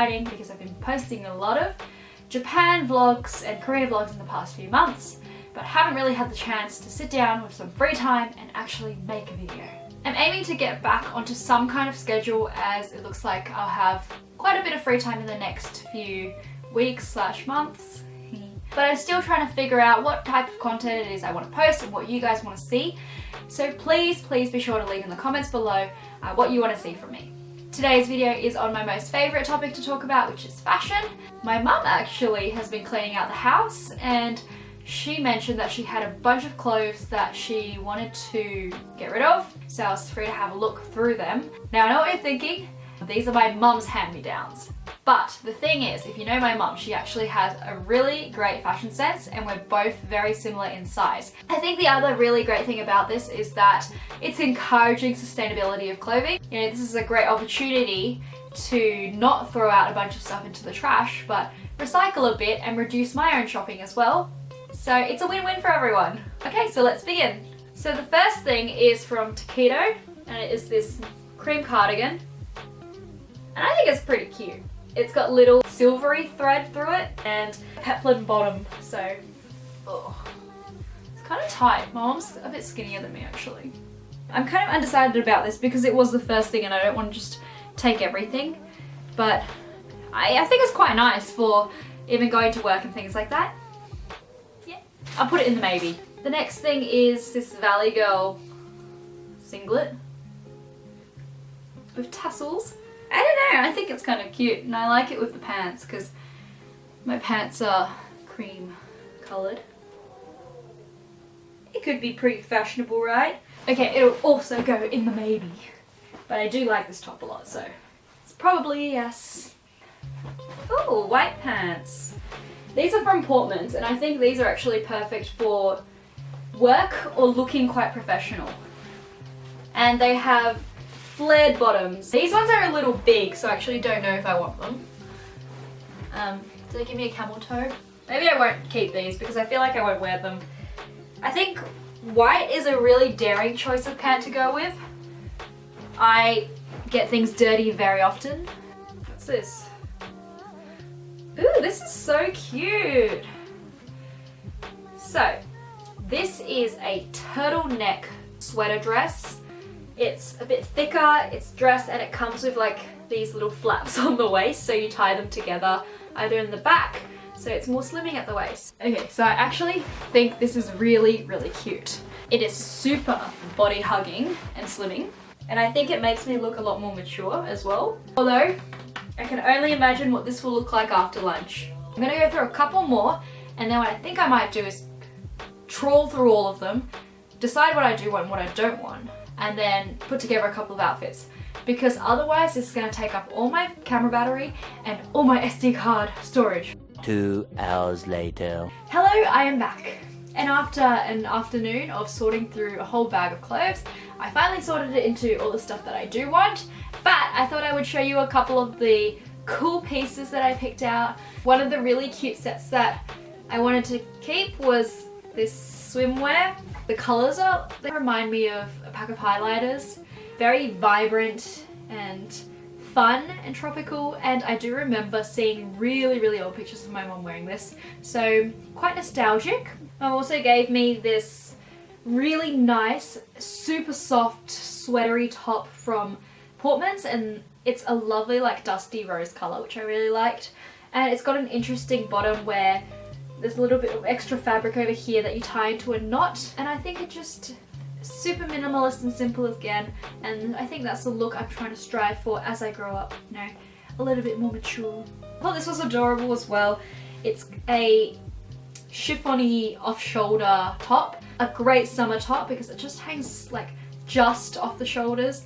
exciting because I've been posting a lot of Japan vlogs and Korea vlogs in the past few months, but haven't really had the chance to sit down with some free time and actually make a video. I'm aiming to get back onto some kind of schedule, as it looks like I'll have quite a bit of free time in the next few weeks / months. But I'm still trying to figure out what type of content it is I want to post and what you guys want to see. So please be sure to leave in the comments below what you want to see from me. Today's video is on my most favourite topic to talk about, which is fashion. My mum actually has been cleaning out the house, and she mentioned that she had a bunch of clothes that she wanted to get rid of, so I was free to have a look through them. Now I know what you're thinking, these are my mum's hand-me-downs. But the thing is, if you know my mum, she actually has a really great fashion sense, and we're both very similar in size. I think the other really great thing about this is that it's encouraging sustainability of clothing. You know, this is a great opportunity to not throw out a bunch of stuff into the trash, but recycle a bit and reduce my own shopping as well. So it's a win-win for everyone. Okay, so let's begin. So the first thing is from Taquito, and it is this cream cardigan. And I think it's pretty cute. It's got little silvery thread through it and peplum bottom, so it's kind of tight. My mom's a bit skinnier than me actually. I'm kind of undecided about this because it was the first thing and I don't want to just take everything, but I think it's quite nice for even going to work and things like that. Yeah, I'll put it in the maybe. The next thing is this Valley Girl singlet with tassels. I don't know, I think it's kind of cute, and I like it with the pants because my pants are cream coloured. It could be pretty fashionable, right? Okay, it'll also go in the maybe, but I do like this top a lot, so it's probably a yes. Oh, white pants. These are from Portman's, and I think these are actually perfect for work or looking quite professional. And they have flared bottoms. These ones are a little big, so I actually don't know if I want them. Do they give me a camel toe? Maybe I won't keep these because I feel like I won't wear them. I think white is a really daring choice of pant to go with. I get things dirty very often. What's this? Ooh, this is so cute. So, this is a turtleneck sweater dress. It's a bit thicker, it's dressed, and it comes with like these little flaps on the waist, so you tie them together either in the back, so it's more slimming at the waist. Okay, so I actually think this is really cute. It is super body hugging and slimming, and I think it makes me look a lot more mature as well. Although, I can only imagine what this will look like after lunch. I'm gonna go through a couple more, and then what I think I might do is trawl through all of them, decide what I do want and what I don't want, and then put together a couple of outfits, because otherwise this is going to take up all my camera battery and all my SD card storage. 2 hours later. Hello, I am back. And after an afternoon of sorting through a whole bag of clothes, I finally sorted it into all the stuff that I do want, but I thought I would show you a couple of the cool pieces that I picked out. One of the really cute sets that I wanted to keep was this swimwear. The colours they remind me of a pack of highlighters. Very vibrant and fun and tropical, and I do remember seeing really old pictures of my mom wearing this, so quite nostalgic. Mom also gave me this really nice, super soft, sweatery top from Portman's, and it's a lovely like dusty rose colour, which I really liked, and it's got an interesting bottom where there's a little bit of extra fabric over here that you tie into a knot, and I think it just super minimalist and simple again, and I think that's the look I'm trying to strive for as I grow up, you know, a little bit more mature. I thought this was adorable as well. It's a chiffony off-shoulder top, a great summer top because it just hangs like just off the shoulders,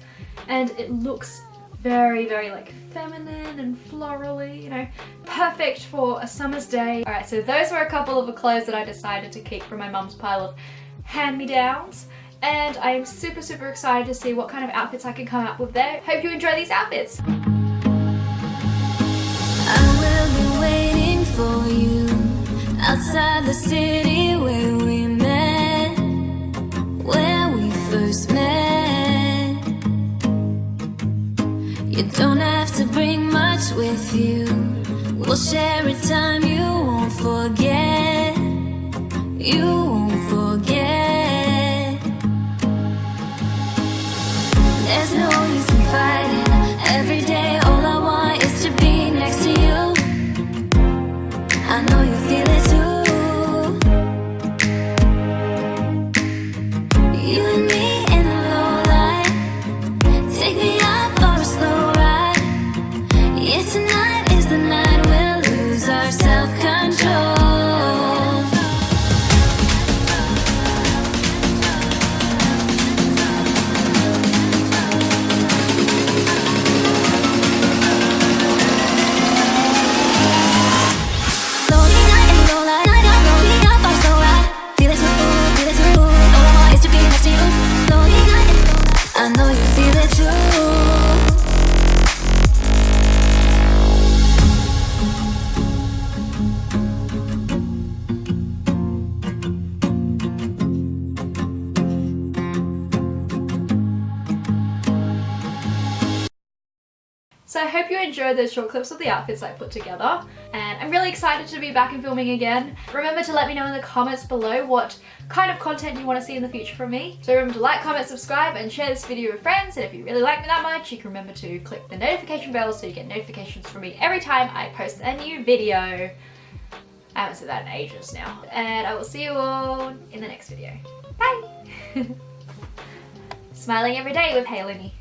and it looks very like feminine and florally, you know, perfect for a summer's day. Alright, so those were a couple of the clothes that I decided to keep from my mum's pile of hand-me-downs, and I am super excited to see what kind of outfits I can come up with there. Hope you enjoy these outfits. I will be waiting for you outside the city where we met, where we first met. You don't have to bring much with with you. We'll share a time you won't forget. You won't forget. There's no use in fighting. Every day all I want is to be next to you. I know you feel it too. You and me in the low light. Take me out for a slow ride. Yeah, tonight is the night we'll lose our self-control. I know you feel it too. So I hope you enjoyed those short clips of the outfits I put together, and I'm really excited to be back and filming again. Remember to let me know in the comments below what kind of content you want to see in the future from me. So remember to like, comment, subscribe, and share this video with friends, and if you really like me that much, you can remember to click the notification bell so you get notifications from me every time I post a new video. I haven't said that in ages now. And I will see you all in the next video. Bye! Smiling every day with Haley.